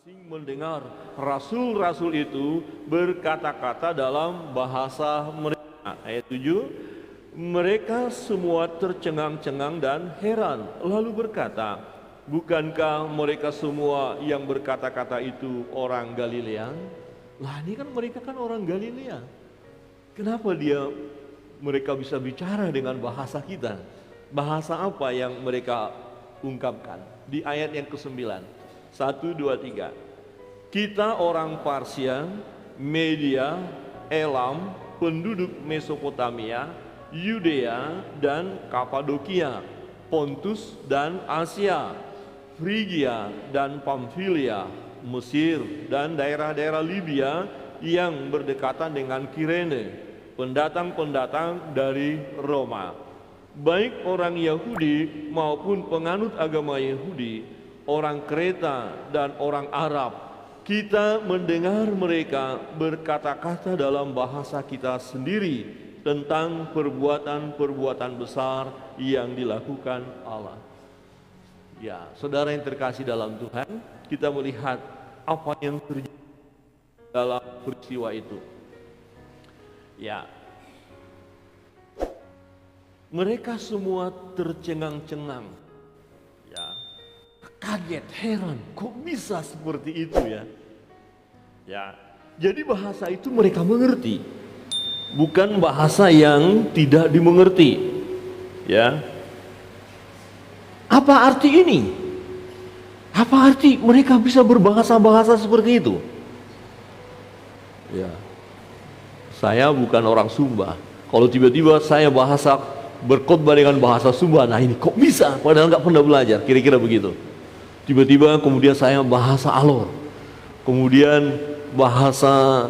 Asing mendengar rasul-rasul itu berkata-kata dalam bahasa mereka. Ayat 7, mereka semua tercengang-cengang dan heran, lalu berkata, bukankah mereka semua yang berkata-kata itu orang Galilea? Lah ini kan mereka kan orang Galilea. Kenapa mereka bisa bicara dengan bahasa kita? Bahasa apa yang mereka ungkapkan? Di ayat yang ke-9. 1, 2, 3. Kita orang Parsia, Media, Elam, penduduk Mesopotamia, Yudea dan Kapadokia, Pontus dan Asia, Frigia dan Pamfilia, Mesir dan daerah-daerah Libya yang berdekatan dengan Kirene, pendatang-pendatang dari Roma, baik orang Yahudi maupun penganut agama Yahudi, orang Kreta dan orang Arab. Kita mendengar mereka berkata-kata dalam bahasa kita sendiri tentang perbuatan-perbuatan besar yang dilakukan Allah. Ya, saudara yang terkasih dalam Tuhan, kita melihat apa yang terjadi dalam peristiwa itu. Ya, mereka semua tercengang-cengang. Ya, kaget, heran, kok bisa seperti itu ya? Ya, jadi bahasa itu mereka mengerti, bukan bahasa yang tidak dimengerti. Ya, apa arti ini? Apa arti mereka bisa berbahasa-bahasa seperti itu? Ya, saya bukan orang Sumba. Kalau tiba-tiba saya berkhotbah dengan bahasa Sumba, nah ini kok bisa? Padahal nggak pernah belajar, kira-kira begitu. Tiba-tiba kemudian saya bahasa Alor, kemudian bahasa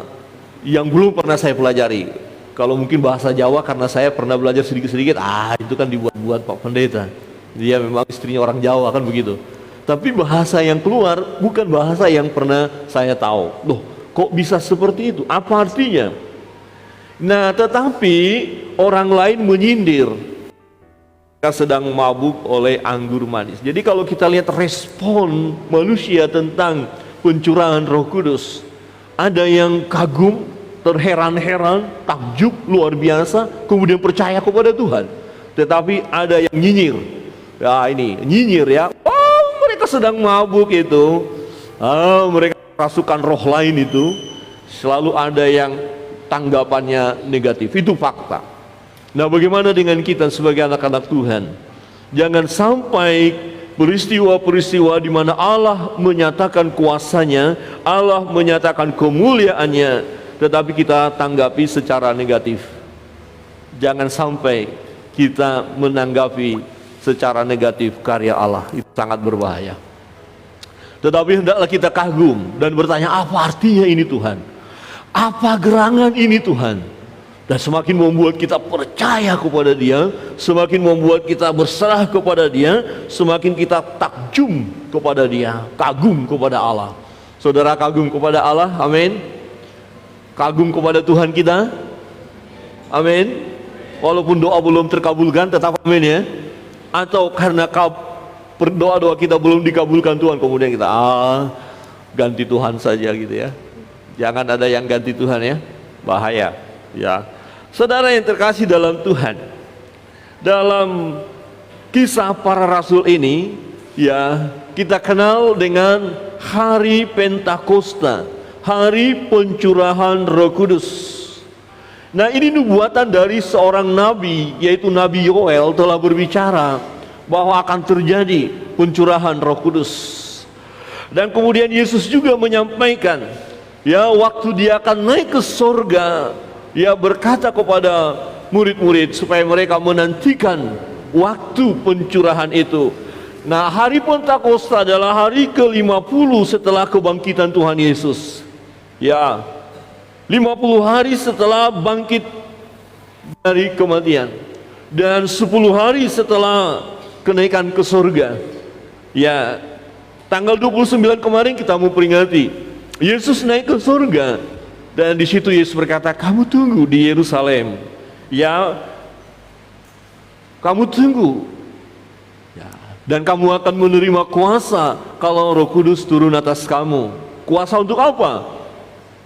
yang belum pernah saya pelajari. Kalau mungkin bahasa Jawa karena saya pernah belajar sedikit-sedikit, itu kan dibuat-buat Pak Pendeta. Dia memang istrinya orang Jawa kan begitu. Tapi bahasa yang keluar bukan bahasa yang pernah saya tahu. Loh, kok bisa seperti itu? Apa artinya? Nah, tetapi orang lain menyindir, sedang mabuk oleh anggur manis. Jadi kalau kita lihat respon manusia tentang pencurahan Roh Kudus, ada yang kagum, terheran-heran, takjub luar biasa, kemudian percaya kepada Tuhan. Tetapi ada yang nyinyir. Ya ini nyinyir ya. Oh, mereka sedang mabuk itu. Mereka rasukan roh lain itu. Selalu ada yang tanggapannya negatif. Itu fakta. Nah, bagaimana dengan kita sebagai anak-anak Tuhan? Jangan sampai peristiwa-peristiwa di mana Allah menyatakan kuasanya, Allah menyatakan kemuliaannya, tetapi kita tanggapi secara negatif. Jangan sampai kita menanggapi secara negatif karya Allah. Itu sangat berbahaya. Tetapi hendaklah kita kagum dan bertanya, apa artinya ini Tuhan? Apa gerangan ini Tuhan? Dan semakin membuat kita percaya kepada Dia, semakin membuat kita berserah kepada Dia, semakin kita takjub kepada Dia, kagum kepada Allah. Saudara kagum kepada Allah, amin. Kagum kepada Tuhan kita, amin. Walaupun doa belum terkabulkan, tetap amin ya. Atau karena doa-doa kita belum dikabulkan Tuhan, kemudian kita ganti Tuhan saja gitu ya. Jangan ada yang ganti Tuhan ya, bahaya ya. Saudara yang terkasih dalam Tuhan, dalam kisah para rasul ini ya, kita kenal dengan hari Pentakosta, hari pencurahan Roh Kudus. Nah, ini nubuatan dari seorang nabi, yaitu Nabi Yoel, telah berbicara bahwa akan terjadi pencurahan Roh Kudus. Dan kemudian Yesus juga menyampaikan ya, waktu Dia akan naik ke surga, Dia berkata kepada murid-murid supaya mereka menantikan waktu pencurahan itu. Nah, hari Pentakosta adalah hari ke-50 setelah kebangkitan Tuhan Yesus. Ya, 50 hari setelah bangkit dari kematian, dan 10 hari setelah kenaikan ke surga. Ya, tanggal 29 kemarin kita mau peringati Yesus naik ke surga. Dan di situ Yesus berkata, kamu tunggu di Yerusalem, ya, kamu tunggu, ya, dan kamu akan menerima kuasa kalau Roh Kudus turun atas kamu. Kuasa untuk apa?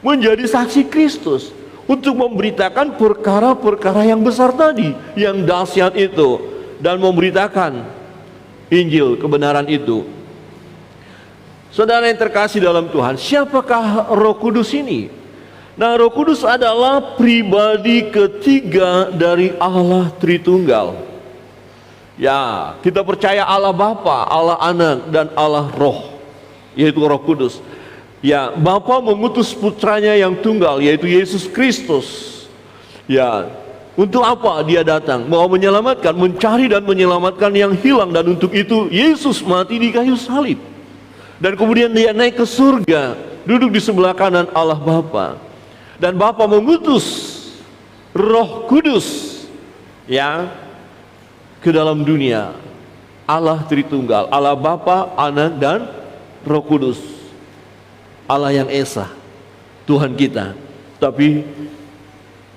Menjadi saksi Kristus, untuk memberitakan perkara-perkara yang besar tadi, yang dahsyat itu, dan memberitakan Injil kebenaran itu. Saudara yang terkasih dalam Tuhan, siapakah Roh Kudus ini? Nah, Roh Kudus adalah pribadi ketiga dari Allah Tritunggal. Ya, kita percaya Allah Bapa, Allah Anak, dan Allah Roh, yaitu Roh Kudus. Ya, Bapa mengutus putranya yang tunggal, yaitu Yesus Kristus. Ya, untuk apa dia datang? Mau menyelamatkan, mencari dan menyelamatkan yang hilang. Dan untuk itu Yesus mati di kayu salib. Dan kemudian dia naik ke surga, duduk di sebelah kanan Allah Bapa. Dan Bapa mengutus Roh Kudus, ya, ke dalam dunia. Allah Tritunggal, Allah Bapa, Anak, dan Roh Kudus. Allah yang Esa, Tuhan kita, tapi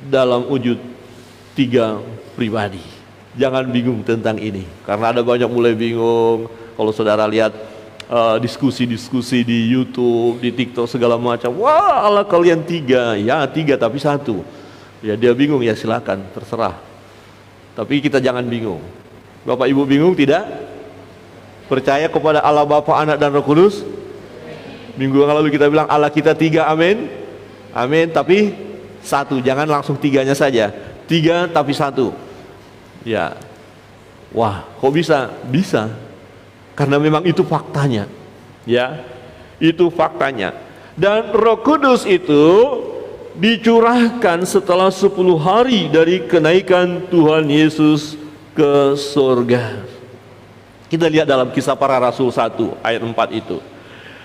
dalam wujud tiga pribadi. Jangan bingung tentang ini, karena ada banyak mulai bingung. Kalau saudara lihat diskusi-diskusi di YouTube, di TikTok segala macam, wah Allah kalian tiga, ya tiga tapi satu. Ya dia bingung, ya silakan, terserah. Tapi kita jangan bingung. Bapak Ibu bingung tidak? Percaya kepada Allah Bapa, Anak, dan Roh Kudus? Minggu yang lalu kita bilang Allah kita tiga, amin. Amin, tapi satu, jangan langsung tiganya saja. Tiga tapi satu. Ya. Wah, kok bisa? Bisa. Karena memang itu faktanya. Ya. Itu faktanya. Dan Roh Kudus itu dicurahkan setelah 10 hari dari kenaikan Tuhan Yesus ke surga. Kita lihat dalam Kisah Para Rasul 1 ayat 4 itu.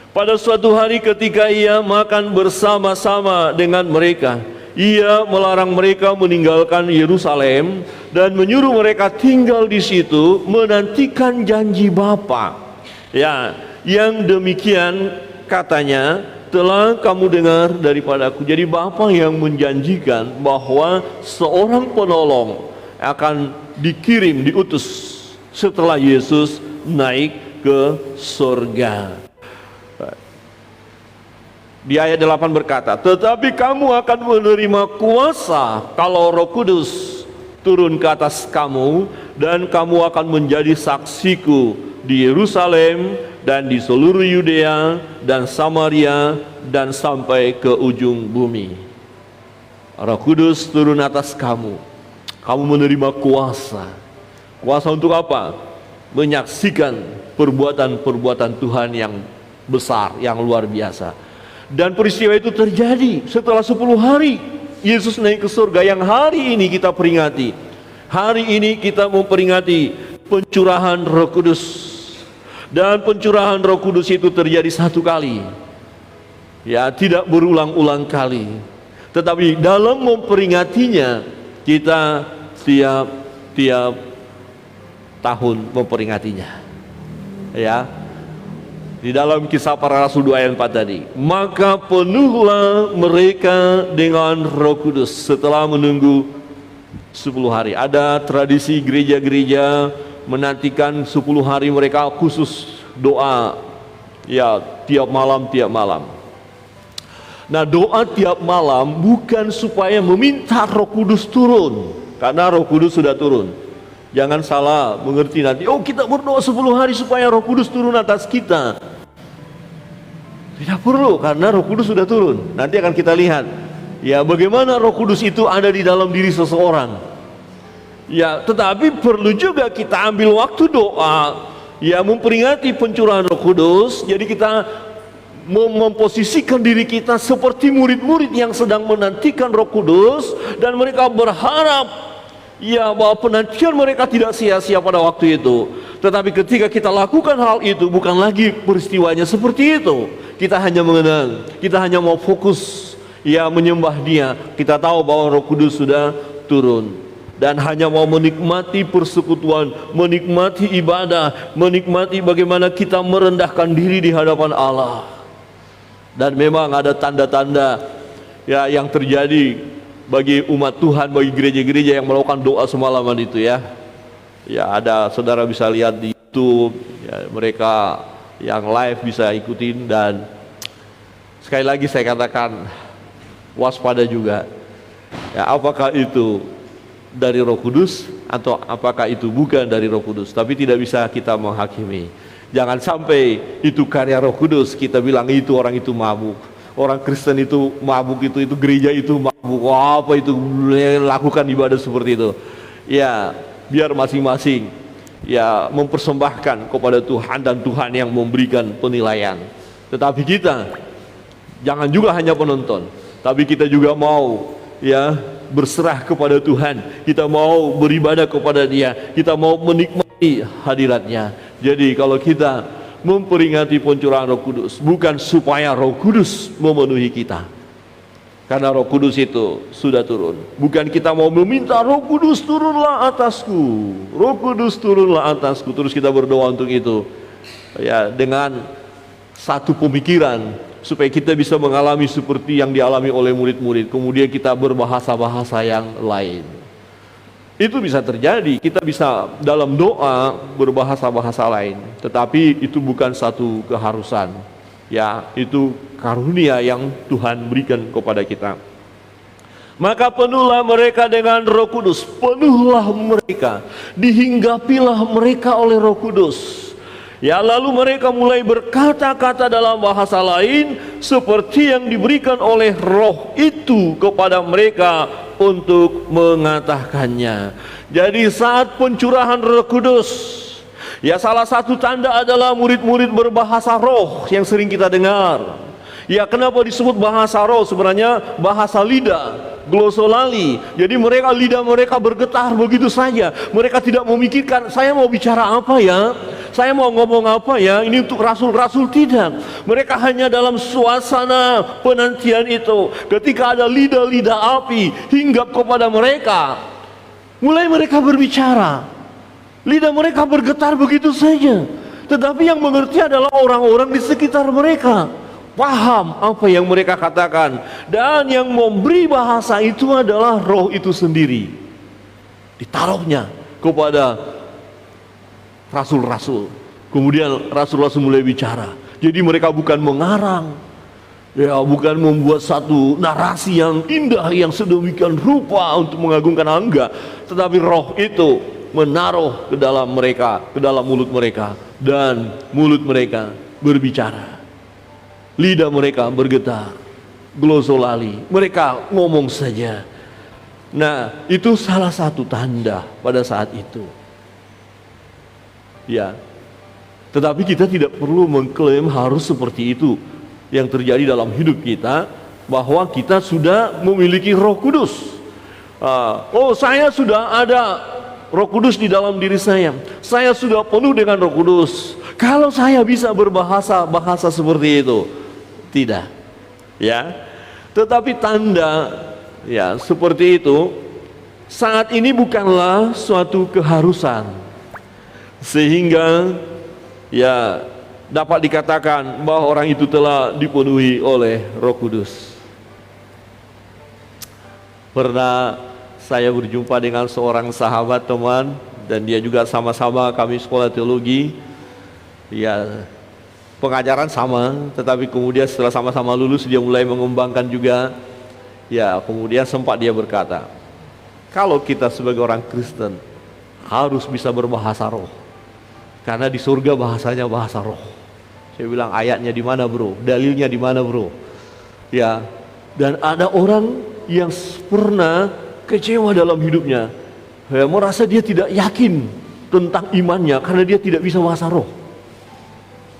Pada suatu hari ketika ia makan bersama-sama dengan mereka, ia melarang mereka meninggalkan Yerusalem dan menyuruh mereka tinggal di situ menantikan janji Bapa. Ya, yang demikian katanya telah kamu dengar daripadaku. Jadi Bapa yang menjanjikan bahwa seorang penolong akan dikirim, diutus setelah Yesus naik ke surga. Di ayat 8 berkata, tetapi kamu akan menerima kuasa kalau Roh Kudus turun ke atas kamu, dan kamu akan menjadi saksiku di Yerusalem dan di seluruh Yudea dan Samaria dan sampai ke ujung bumi. Roh Kudus turun atas kamu, kamu menerima kuasa. Kuasa untuk apa? Menyaksikan perbuatan-perbuatan Tuhan yang besar, yang luar biasa. Dan peristiwa itu terjadi setelah 10 hari Yesus naik ke surga, yang hari ini kita peringati. Hari ini kita memperingati pencurahan Roh Kudus. Dan pencurahan Roh Kudus itu terjadi satu kali. Ya, tidak berulang-ulang kali. Tetapi dalam memperingatinya, kita tiap tahun memperingatinya. Ya. Di dalam Kisah Para Rasul 2 ayat 4 tadi, maka penuhlah mereka dengan Roh Kudus setelah menunggu 10 hari. Ada tradisi gereja-gereja menantikan 10 hari mereka khusus doa, ya, tiap malam. Nah, doa tiap malam bukan supaya meminta Roh Kudus turun, karena Roh Kudus sudah turun. Jangan salah mengerti nanti, oh kita berdoa 10 hari supaya Roh Kudus turun atas kita. Tidak perlu, karena Roh Kudus sudah turun. Nanti akan kita lihat, ya, bagaimana Roh Kudus itu ada di dalam diri seseorang. Ya, tetapi perlu juga kita ambil waktu doa, ya, memperingati pencurahan Roh Kudus. Jadi kita memposisikan diri kita seperti murid-murid yang sedang menantikan Roh Kudus, dan mereka berharap, ya, bahwa penantian mereka tidak sia-sia pada waktu itu. Tetapi ketika kita lakukan hal itu, bukan lagi peristiwanya seperti itu. Kita hanya mengenang, kita hanya mau fokus, ya, menyembah Dia. Kita tahu bahwa Roh Kudus sudah turun, dan hanya mau menikmati persekutuan, menikmati ibadah, menikmati bagaimana kita merendahkan diri di hadapan Allah. Dan memang ada tanda-tanda, ya, yang terjadi bagi umat Tuhan, bagi gereja-gereja yang melakukan doa semalaman itu, ya. Ya, ada, saudara bisa lihat di YouTube, ya, mereka yang live bisa ikutin. Dan Sekali lagi saya katakan, waspada juga. Ya, apakah itu dari Roh Kudus atau apakah itu bukan dari Roh Kudus? Tapi tidak bisa kita menghakimi. Jangan sampai itu karya Roh Kudus kita bilang itu orang itu mabuk. Orang Kristen itu mabuk, itu gereja itu mabuk. Wah, apa itu lakukan ibadah seperti itu? Ya, biar masing-masing ya mempersembahkan kepada Tuhan dan Tuhan yang memberikan penilaian. Tetapi kita jangan juga hanya penonton, tapi kita juga mau ya berserah kepada Tuhan. Kita mau beribadah kepada Dia, kita mau menikmati hadiratnya. Jadi kalau kita memperingati pencurahan Roh Kudus, bukan supaya Roh Kudus memenuhi kita, karena Roh Kudus itu sudah turun. Bukan kita mau meminta Roh Kudus turunlah atasku, Roh Kudus turunlah atasku, terus kita berdoa untuk itu ya dengan satu pemikiran supaya kita bisa mengalami seperti yang dialami oleh murid-murid. Kemudian kita berbahasa-bahasa yang lain. Itu bisa terjadi, kita bisa dalam doa berbahasa-bahasa lain, tetapi itu bukan satu keharusan. Ya, itu karunia yang Tuhan berikan kepada kita. Maka penuhlah mereka dengan Roh Kudus, penuhlah mereka, dihinggapilah mereka oleh Roh Kudus. Ya, lalu mereka mulai berkata-kata dalam bahasa lain seperti yang diberikan oleh Roh itu kepada mereka untuk mengatakannya. Jadi saat pencurahan Roh Kudus, ya salah satu tanda adalah murid-murid berbahasa roh yang sering kita dengar. Ya, kenapa disebut bahasa roh? Sebenarnya bahasa lidah, glosolali. Jadi lidah mereka bergetar begitu saja. Mereka tidak memikirkan saya mau bicara apa ya, saya mau ngomong apa ya, ini untuk rasul-rasul. Tidak. Mereka hanya dalam suasana penantian itu. Ketika ada lidah-lidah api hinggap kepada mereka, mulai mereka berbicara. Lidah mereka bergetar begitu saja. Tetapi yang mengerti adalah orang-orang di sekitar mereka, paham apa yang mereka katakan. Dan yang memberi bahasa itu adalah Roh itu sendiri. Ditaruhnya kepada rasul-rasul. Kemudian rasul-rasul mulai bicara. Jadi mereka bukan mengarang, ya, bukan membuat satu narasi yang indah yang sedemikian rupa untuk mengagungkan, enggak. Tetapi Roh itu menaruh ke dalam mereka, ke dalam mulut mereka, dan mulut mereka berbicara. Lidah mereka bergetar, glosolali, mereka ngomong saja. Nah, itu salah satu tanda pada saat itu. Ya, tetapi kita tidak perlu mengklaim harus seperti itu yang terjadi dalam hidup kita, bahwa kita sudah memiliki Roh Kudus. Oh, saya sudah ada Roh Kudus di dalam diri saya sudah penuh dengan Roh Kudus. Kalau saya bisa berbahasa seperti itu, tidak. Ya, tetapi tanda ya seperti itu saat ini bukanlah suatu keharusan, sehingga ya dapat dikatakan bahwa orang itu telah dipenuhi oleh Roh Kudus. Pernah saya berjumpa dengan seorang sahabat teman, dan dia juga sama-sama kami sekolah teologi. Ya, pengajaran sama, tetapi kemudian setelah sama-sama lulus dia mulai mengembangkan juga. Ya, kemudian sempat dia berkata, kalau kita sebagai orang Kristen harus bisa berbahasa roh, karena di surga bahasanya bahasa roh. Saya bilang, ayatnya di mana bro? Dalilnya di mana bro? Ya, dan ada orang yang pernah kecewa dalam hidupnya, ya, merasa dia tidak yakin tentang imannya karena dia tidak bisa bahasa roh.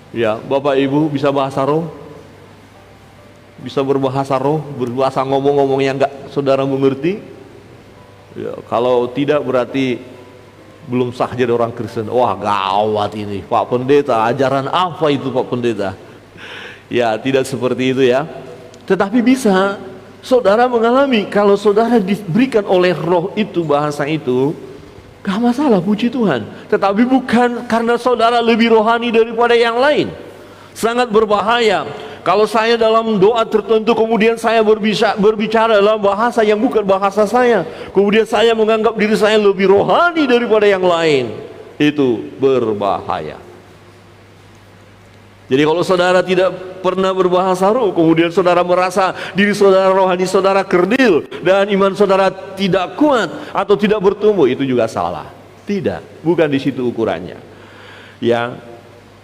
Ya, Bapak Ibu bisa bahasa roh? Bisa berbahasa roh, berbahasa ngomong-ngomong yang enggak saudara mengerti? Ya, kalau tidak berarti belum sah jadi orang Kristen. Wah, gawat ini Pak Pendeta, ajaran apa itu Pak Pendeta? Ya, tidak seperti itu ya. Tetapi bisa saudara mengalami, kalau saudara diberikan oleh roh itu bahasa itu, gak masalah, puji Tuhan. Tetapi bukan karena saudara lebih rohani daripada yang lain. Sangat berbahaya kalau saya dalam doa tertentu kemudian saya berbicara dalam bahasa yang bukan bahasa saya, kemudian saya menganggap diri saya lebih rohani daripada yang lain. Itu berbahaya. Jadi kalau saudara tidak pernah berbahasa roh, kemudian saudara merasa diri saudara rohani saudara kerdil dan iman saudara tidak kuat atau tidak bertumbuh, itu juga salah. Tidak, bukan di situ ukurannya. Ya,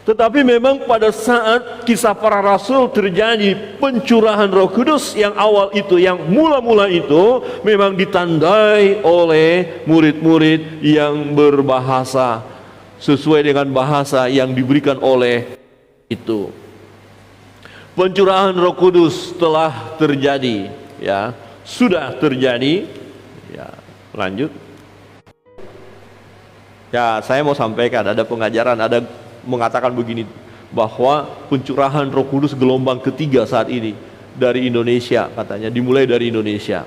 tetapi memang pada saat kisah para rasul terjadi pencurahan Roh Kudus yang awal itu, yang mula-mula itu memang ditandai oleh murid-murid yang berbahasa sesuai dengan bahasa yang diberikan oleh itu. Pencurahan Roh Kudus telah terjadi, ya, sudah terjadi. Ya, lanjut. Ya, saya mau sampaikan, ada pengajaran, ada mengatakan begini, bahwa pencurahan Roh Kudus gelombang ketiga saat ini dari Indonesia, katanya dimulai dari Indonesia.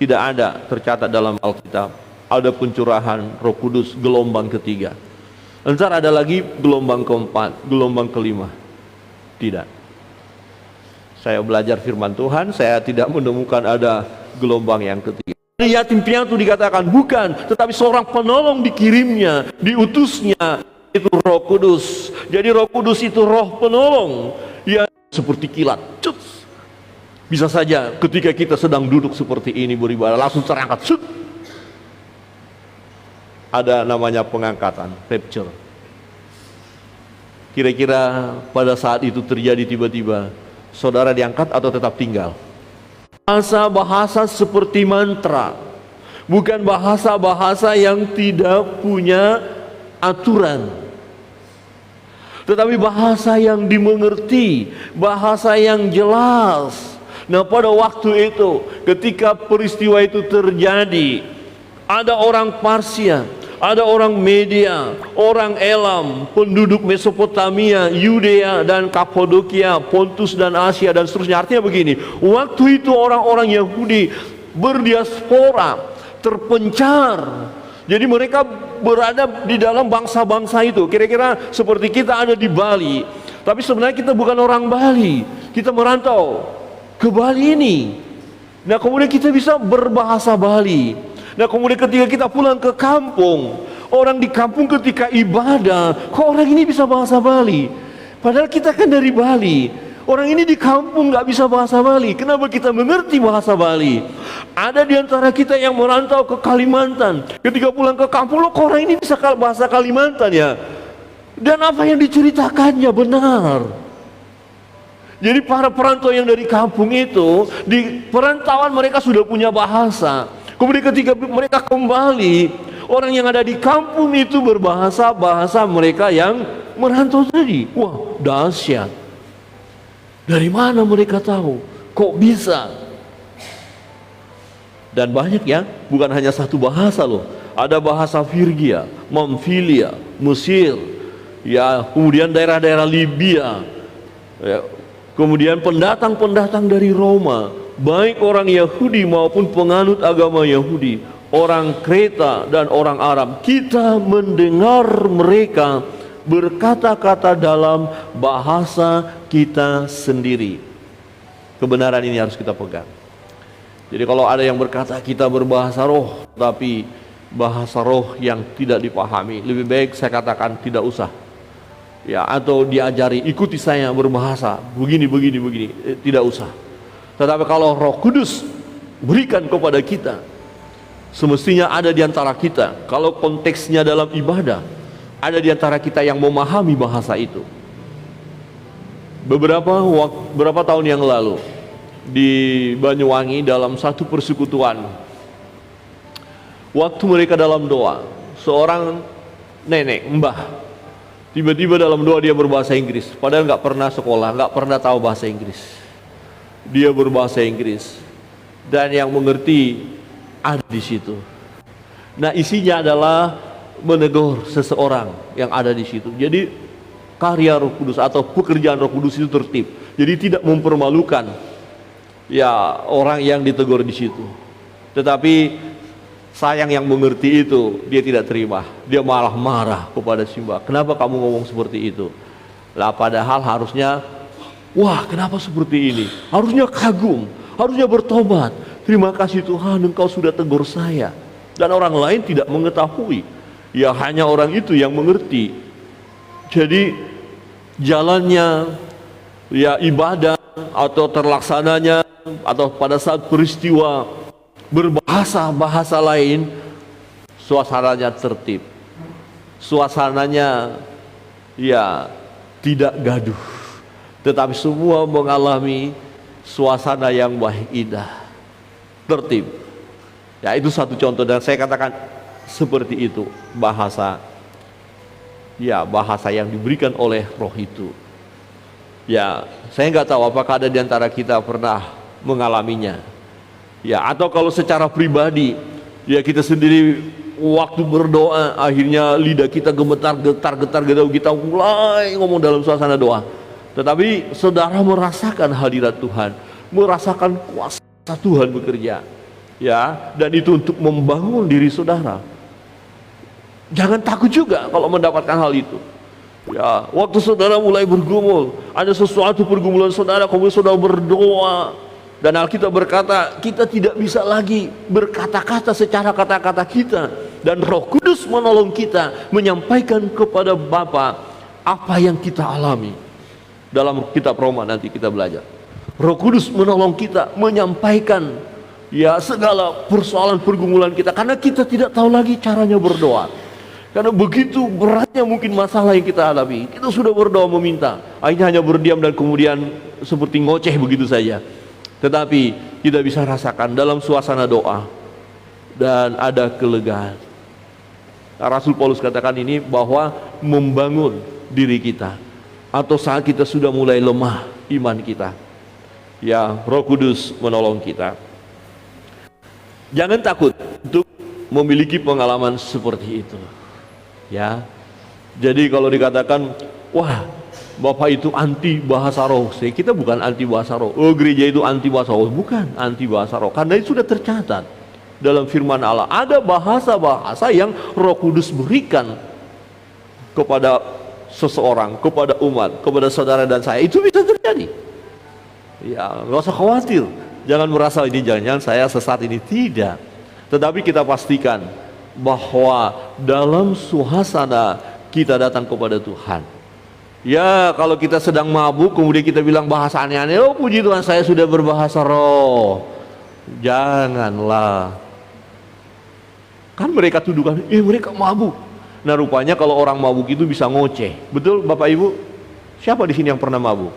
Tidak ada tercatat dalam Alkitab ada pencurahan Roh Kudus gelombang ketiga. Entar ada lagi gelombang keempat, gelombang kelima. Tidak. Saya belajar firman Tuhan, saya tidak menemukan ada gelombang yang ketiga. Yatim piatu dikatakan bukan, tetapi seorang penolong dikirimnya, diutusnya, itu Roh Kudus. Jadi Roh Kudus itu roh penolong yang seperti kilat. Cuts. Bisa saja ketika kita sedang duduk seperti ini beribadah, langsung terangkat. Cut. Ada namanya pengangkatan, rapture. Kira-kira pada saat itu terjadi tiba-tiba, saudara diangkat atau tetap tinggal? Bahasa-bahasa seperti mantra, bukan bahasa-bahasa yang tidak punya aturan, tetapi bahasa yang dimengerti, bahasa yang jelas. Nah, pada waktu itu ketika peristiwa itu terjadi, ada orang Parsia, ada orang Media, orang Elam, penduduk Mesopotamia, Yudea dan Kapadokia, Pontus dan Asia dan seterusnya. Artinya begini, waktu itu orang-orang Yahudi berdiaspora, terpencar. Jadi mereka berada di dalam bangsa-bangsa itu. Kira-kira seperti kita ada di Bali, tapi sebenarnya kita bukan orang Bali, kita merantau ke Bali ini. Nah, kemudian kita bisa berbahasa Bali. Nah, kemudian ketika kita pulang ke kampung, orang di kampung ketika ibadah, kok orang ini bisa bahasa Bali? Padahal kita kan dari Bali. Orang ini di kampung nggak bisa bahasa Bali. Kenapa kita mengerti bahasa Bali? Ada di antara kita yang merantau ke Kalimantan. Ketika pulang ke kampung, loh, kok orang ini bisa bahasa Kalimantan ya? Dan apa yang diceritakannya benar. Jadi para perantau yang dari kampung itu, di perantauan mereka sudah punya bahasa. Kemudian ketika mereka kembali, orang yang ada di kampung itu berbahasa bahasa mereka yang merantau tadi. Wah, dahsyat. Dari mana mereka tahu? Kok bisa? Dan banyak ya, bukan hanya satu bahasa loh. Ada bahasa Virgia, Mamfilia, Mesir, ya, kemudian daerah-daerah Libya, ya, kemudian pendatang-pendatang dari Roma, baik orang Yahudi maupun penganut agama Yahudi, orang Kreta dan orang Arab. Kita mendengar mereka berkata-kata dalam bahasa kita sendiri. Kebenaran ini harus kita pegang. Jadi kalau ada yang berkata kita berbahasa roh, tapi bahasa roh yang tidak dipahami, lebih baik saya katakan tidak usah. Ya, atau diajari, ikuti saya berbahasa begini, tidak usah. Tetapi kalau Roh Kudus berikan kepada kita, semestinya ada di antara kita. Kalau konteksnya dalam ibadah, ada di antara kita yang memahami bahasa itu. Beberapa tahun yang lalu di Banyuwangi dalam satu persekutuan, waktu mereka dalam doa, seorang nenek, mbah, tiba-tiba dalam doa dia berbahasa Inggris, padahal nggak pernah sekolah, nggak pernah tahu bahasa Inggris. Dia berbahasa Inggris dan yang mengerti ada di situ. Nah, isinya adalah menegur seseorang yang ada di situ. Jadi karya Roh Kudus atau pekerjaan Roh Kudus itu tertib. Jadi tidak mempermalukan ya orang yang ditegur di situ. Tetapi sayang yang mengerti itu dia tidak terima. Dia malah marah kepada Simba. Kenapa kamu ngomong seperti itu? Lah padahal harusnya, wah, kenapa seperti ini? Harusnya kagum, harusnya bertobat. Terima kasih Tuhan, Engkau sudah tegur saya. Dan orang lain tidak mengetahui. Ya hanya orang itu yang mengerti. Jadi jalannya, ya ibadah atau terlaksananya, atau pada saat peristiwa berbahasa-bahasa lain, suasananya tertib, suasananya ya tidak gaduh, tetapi semua mengalami suasana yang baik, indah, tertib. Ya, itu satu contoh, dan saya katakan seperti itu bahasa, ya bahasa yang diberikan oleh Roh itu. Ya, saya nggak tahu apakah ada di antara kita pernah mengalaminya. Ya, atau kalau secara pribadi, ya kita sendiri waktu berdoa akhirnya lidah kita gemetar, getar, kita mulai ngomong dalam suasana doa. Tetapi saudara merasakan hadirat Tuhan, merasakan kuasa Tuhan bekerja. Ya, dan itu untuk membangun diri saudara. Jangan takut juga kalau mendapatkan hal itu. Ya, waktu saudara mulai bergumul, ada sesuatu pergumulan saudara, kemudian saudara berdoa, dan Alkitab berkata kita tidak bisa lagi berkata-kata secara kata-kata kita, dan Roh Kudus menolong kita menyampaikan kepada Bapa apa yang kita alami. Dalam kitab Roma nanti kita belajar, Roh Kudus menolong kita menyampaikan ya segala persoalan pergumulan kita, karena kita tidak tahu lagi caranya berdoa. Karena begitu beratnya mungkin masalah yang kita alami, kita sudah berdoa meminta, akhirnya hanya berdiam dan kemudian seperti ngoceh begitu saja. Tetapi kita bisa rasakan dalam suasana doa dan ada kelegaan. Rasul Paulus katakan ini bahwa membangun diri kita, atau saat kita sudah mulai lemah iman kita, ya Roh Kudus menolong kita. Jangan takut untuk memiliki pengalaman seperti itu. Ya, jadi kalau dikatakan, wah, Bapak itu anti bahasa roh, kita bukan anti bahasa roh. Oh, gereja itu anti bahasa roh, bukan anti bahasa roh, karena itu sudah tercatat dalam firman Allah. Ada bahasa-bahasa yang Roh Kudus berikan kepada seseorang, kepada umat, kepada saudara dan saya, itu bisa terjadi. Ya, nggak usah khawatir, jangan merasa ini jangan-jangan saya sesat, ini tidak. Tetapi kita pastikan bahwa dalam suasana kita datang kepada Tuhan. Ya, kalau kita sedang mabuk kemudian kita bilang bahasa aneh-aneh, oh puji Tuhan saya sudah berbahasa roh, janganlah. Kan mereka tuduhkan, mereka mabuk. Nah, rupanya kalau orang mabuk itu bisa ngoceh. Betul Bapak Ibu? Siapa di sini yang pernah mabuk?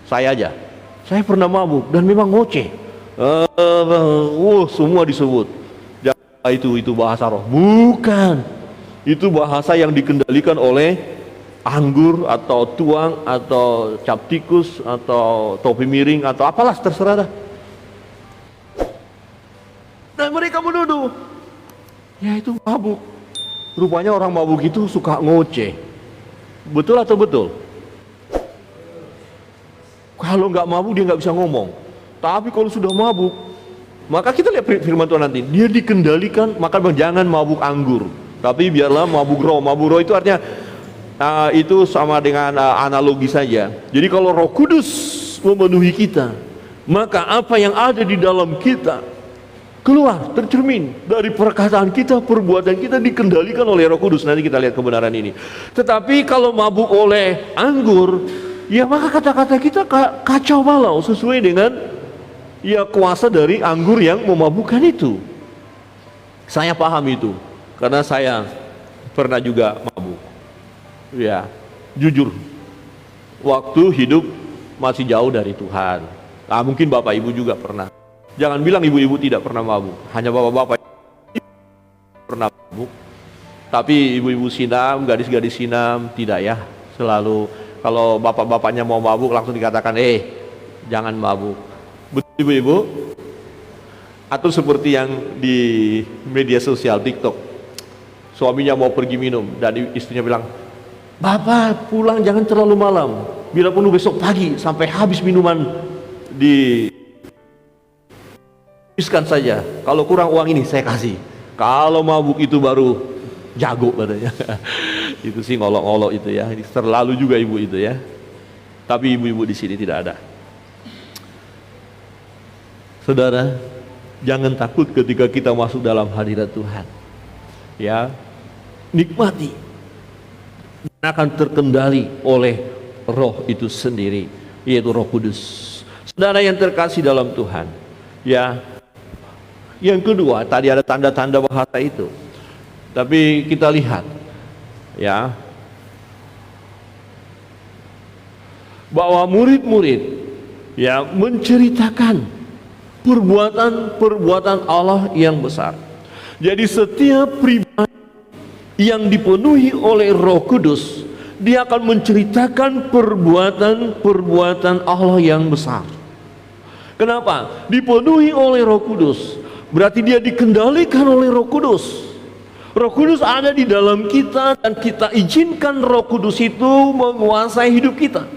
Saya aja. Saya pernah mabuk dan memang ngoceh. Semua disebut. Itu bahasa roh. Bukan. Itu bahasa yang dikendalikan oleh anggur atau tuang atau cap tikus atau topi miring atau apalah, terserah dah. Dan mereka menuduh, ya itu mabuk. Rupanya orang mabuk itu suka ngoceh. Betul atau betul? Kalau nggak mabuk dia nggak bisa ngomong. Tapi kalau sudah mabuk, maka kita lihat firman Tuhan nanti, dia dikendalikan, maka jangan mabuk anggur, tapi biarlah mabuk roh. Mabuk roh itu artinya itu sama dengan analogi saja. Jadi kalau Roh Kudus memenuhi kita, maka apa yang ada di dalam kita keluar, tercermin dari perkataan kita, perbuatan kita dikendalikan oleh Roh Kudus. Nanti kita lihat kebenaran ini. Tetapi kalau mabuk oleh anggur, ya maka kata-kata kita kacau balau sesuai dengan ya kuasa dari anggur yang memabukkan itu. Saya paham itu karena saya pernah juga mabuk. Ya, jujur, waktu hidup masih jauh dari Tuhan. Mungkin Bapak Ibu juga pernah. Jangan bilang ibu-ibu tidak pernah mabuk. Hanya bapak-bapak pernah mabuk. Tapi ibu-ibu sinam, gadis-gadis sinam tidak ya. Selalu kalau bapak-bapaknya mau mabuk langsung dikatakan, jangan mabuk. Betul ibu-ibu? Atau seperti yang di media sosial TikTok, suaminya mau pergi minum dan istrinya bilang, Bapak pulang jangan terlalu malam, bila perlu besok pagi sampai habis minuman habiskan saja, kalau kurang uang ini saya kasih. Kalau mabuk itu baru jago katanya. Itu sih ngolok-ngolok itu ya, terlalu juga ibu itu ya. Tapi ibu-ibu di sini tidak ada. Saudara, jangan takut ketika kita masuk dalam hadirat Tuhan. Ya, nikmati. Akan terkendali oleh Roh itu sendiri, yaitu Roh Kudus. Saudara yang terkasih dalam Tuhan, ya. Yang kedua, tadi ada tanda-tanda bahasa itu. Tapi kita lihat, ya, bahwa murid-murid, ya, menceritakan perbuatan Allah yang besar. Jadi setiap pribadi yang dipenuhi oleh Roh Kudus, dia akan menceritakan perbuatan Allah yang besar. Kenapa? Dipenuhi oleh Roh Kudus, berarti dia dikendalikan oleh Roh Kudus. Roh Kudus ada di dalam kita dan kita izinkan Roh Kudus itu menguasai hidup kita.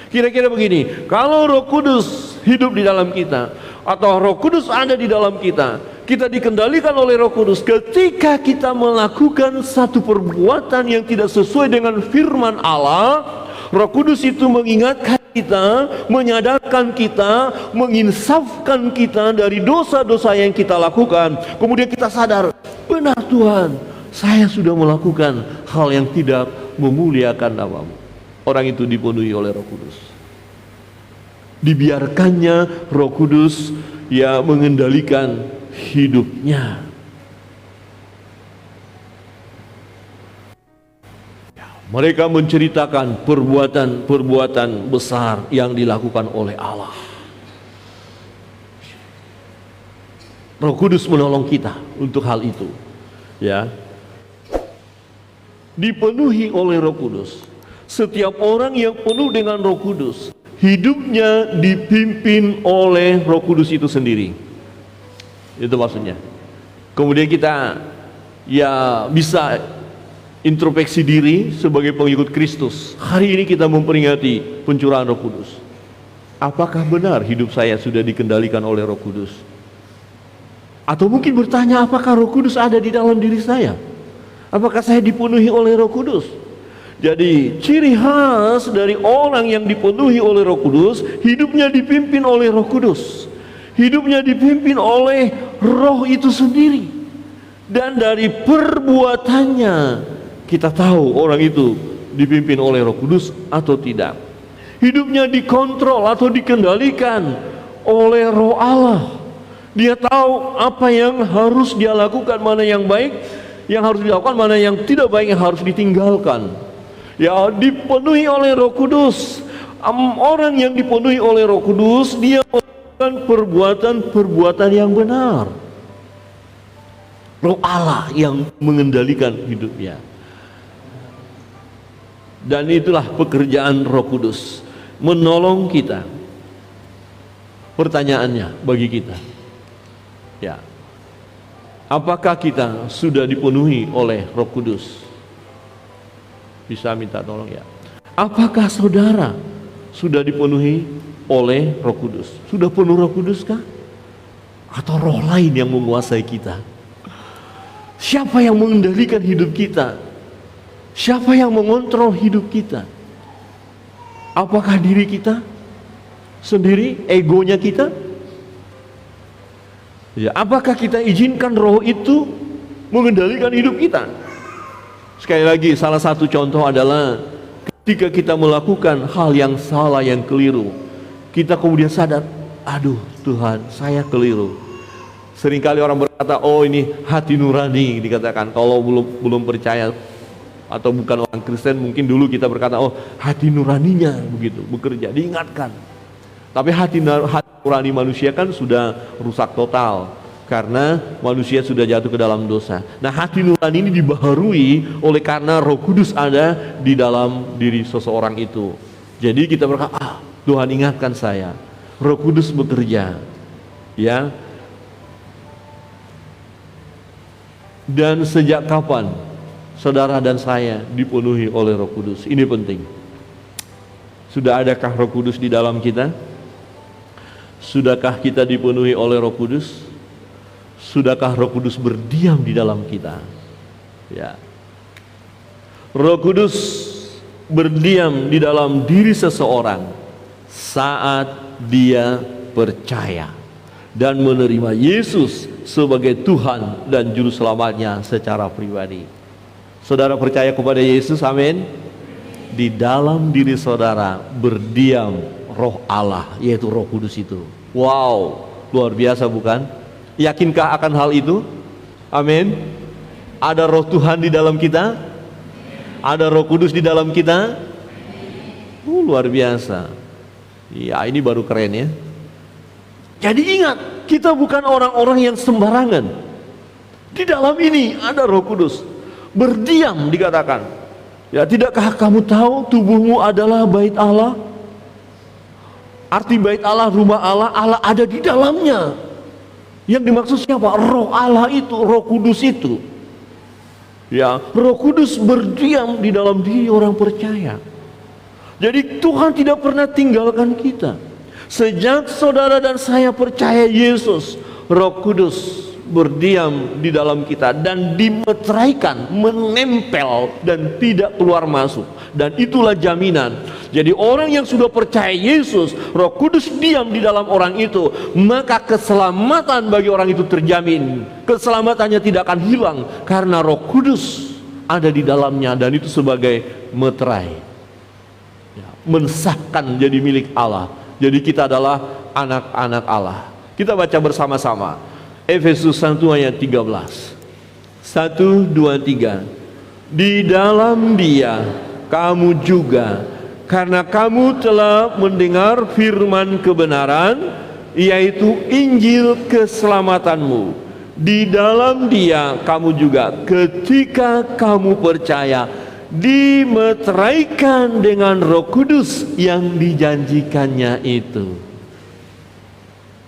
Kira-kira begini, kalau Roh Kudus hidup di dalam kita atau Roh Kudus ada di dalam kita, kita dikendalikan oleh Roh Kudus. Ketika kita melakukan satu perbuatan yang tidak sesuai dengan firman Allah, Roh Kudus itu mengingatkan kita, menyadarkan kita, menginsafkan kita dari dosa-dosa yang kita lakukan. Kemudian kita sadar, benar Tuhan, saya sudah melakukan hal yang tidak memuliakan nama-Mu. Orang itu dipenuhi oleh Roh Kudus. Dibiarkannya Roh Kudus ya mengendalikan hidupnya. Mereka menceritakan perbuatan besar yang dilakukan oleh Allah. Roh Kudus menolong kita untuk hal itu. Ya. Dipenuhi oleh Roh Kudus. Setiap orang yang penuh dengan Roh Kudus, hidupnya dipimpin oleh Roh Kudus itu sendiri. Itu maksudnya. Kemudian kita ya bisa introspeksi diri sebagai pengikut Kristus. Hari ini kita memperingati pencurahan Roh Kudus. Apakah benar hidup saya sudah dikendalikan oleh Roh Kudus? Atau mungkin bertanya, apakah Roh Kudus ada di dalam diri saya? Apakah saya dipenuhi oleh Roh Kudus? Jadi ciri khas dari orang yang dipenuhi oleh Roh Kudus, hidupnya dipimpin oleh Roh Kudus. Hidupnya dipimpin oleh Roh itu sendiri. Dan dari perbuatannya kita tahu orang itu dipimpin oleh Roh Kudus atau tidak. Hidupnya dikontrol atau dikendalikan oleh Roh Allah. Dia tahu apa yang harus dia lakukan, mana yang baik yang harus dilakukan, mana yang tidak baik yang harus ditinggalkan. Ya, dipenuhi oleh Roh Kudus. Orang yang dipenuhi oleh Roh Kudus, dia melakukan perbuatan-perbuatan yang benar. Roh Allah yang mengendalikan hidupnya. Dan itulah pekerjaan Roh Kudus, menolong kita. Pertanyaannya bagi kita, ya, apakah kita sudah dipenuhi oleh Roh Kudus? Bisa minta tolong ya. Apakah saudara sudah dipenuhi oleh Roh Kudus? Sudah penuh Roh Kudus kah? Atau roh lain yang menguasai kita? Siapa yang mengendalikan hidup kita? Siapa yang mengontrol hidup kita? Apakah diri kita sendiri, egonya kita? Ya, apakah kita izinkan roh itu mengendalikan hidup kita? Sekali lagi, salah satu contoh adalah ketika kita melakukan hal yang salah, yang keliru, kita kemudian sadar, aduh Tuhan, saya keliru. Seringkali orang berkata, oh ini hati nurani dikatakan. Kalau belum percaya atau bukan orang Kristen, mungkin dulu kita berkata, oh hati nuraninya begitu bekerja, diingatkan. Tapi hati nurani manusia kan sudah rusak total karena manusia sudah jatuh ke dalam dosa. Nah, hati nurani ini dibaharui oleh karena Roh Kudus ada di dalam diri seseorang itu. Jadi kita berkata, Tuhan ingatkan saya, Roh Kudus bekerja, ya. Dan sejak kapan saudara dan saya dipenuhi oleh Roh Kudus? Ini penting. Sudah adakah Roh Kudus di dalam kita? Sudahkah kita dipenuhi oleh Roh Kudus? Sudahkah Roh Kudus berdiam di dalam kita? Ya. Roh Kudus berdiam di dalam diri seseorang saat dia percaya dan menerima Yesus sebagai Tuhan dan Juru Selamatnya secara pribadi. Saudara percaya kepada Yesus, amin? di dalam diri saudara berdiam Roh Allah, yaitu Roh Kudus itu. Wow, luar biasa bukan? Yakinkah akan hal itu? Amin. Ada Roh Tuhan di dalam kita? Ada Roh Kudus di dalam kita? Luar biasa. Ya, ini baru keren ya. Jadi ingat, kita bukan orang-orang yang sembarangan. Di dalam ini ada Roh Kudus. Berdiam dikatakan. Ya, tidakkah kamu tahu tubuhmu adalah bait Allah? Arti bait Allah, rumah Allah, Allah ada di dalamnya. Yang dimaksud siapa? Roh Allah itu, Roh Kudus itu. Ya, Roh Kudus berdiam di dalam diri orang percaya. Jadi Tuhan tidak pernah tinggalkan kita. Sejak saudara dan saya percaya Yesus, Roh Kudus berdiam di dalam kita dan dimeteraikan, menempel dan tidak keluar masuk. Dan itulah jaminan. Jadi orang yang sudah percaya Yesus, Roh Kudus diam di dalam orang itu, maka keselamatan bagi orang itu terjamin. Keselamatannya tidak akan hilang karena Roh Kudus ada di dalamnya, dan itu sebagai meterai, ya, mensahkan jadi milik Allah. Jadi kita adalah anak-anak Allah. Kita baca bersama-sama Efesus 1 ayat 13. 1, 2, 3. Di dalam Dia kamu juga, karena kamu telah mendengar firman kebenaran, yaitu Injil keselamatanmu. Di dalam Dia kamu juga, ketika kamu percaya, dimeteraikan dengan Roh Kudus yang dijanjikannya itu.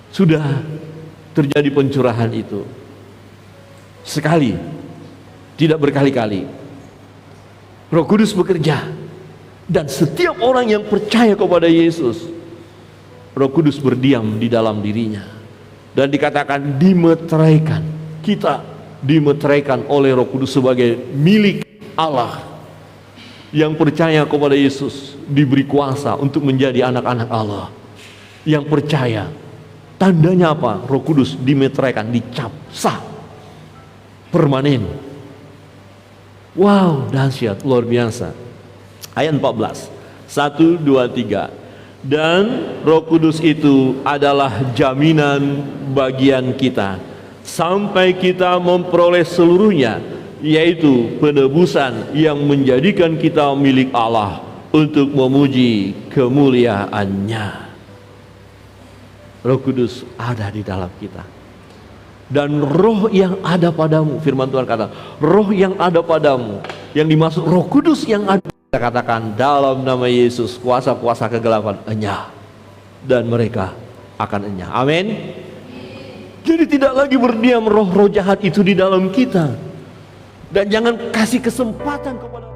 Sudah terjadi pencurahan itu sekali, tidak berkali-kali. Roh Kudus bekerja, dan setiap orang yang percaya kepada Yesus, Roh Kudus berdiam di dalam dirinya. Dan dikatakan dimeteraikan. Kita dimeteraikan oleh Roh Kudus sebagai milik Allah. Yang percaya kepada Yesus diberi kuasa untuk menjadi anak-anak Allah. Yang percaya, tandanya apa? Roh Kudus dimeteraikan, dicap, sah, permanen. Wow, dahsyat, luar biasa. Ayat 14, 1, 2, 3. Dan Roh Kudus itu adalah jaminan bagian kita sampai kita memperoleh seluruhnya, yaitu penebusan yang menjadikan kita milik Allah untuk memuji kemuliaan-Nya. Roh Kudus ada di dalam kita. Dan roh yang ada padamu, firman Tuhan kata, roh yang ada padamu, yang dimaksud Roh Kudus yang ada, kita katakan dalam nama Yesus, kuasa-kuasa kegelapan enyah, dan mereka akan enyah. Amin. Jadi tidak lagi berdiam roh-roh jahat itu di dalam kita. Dan jangan kasih kesempatan kepada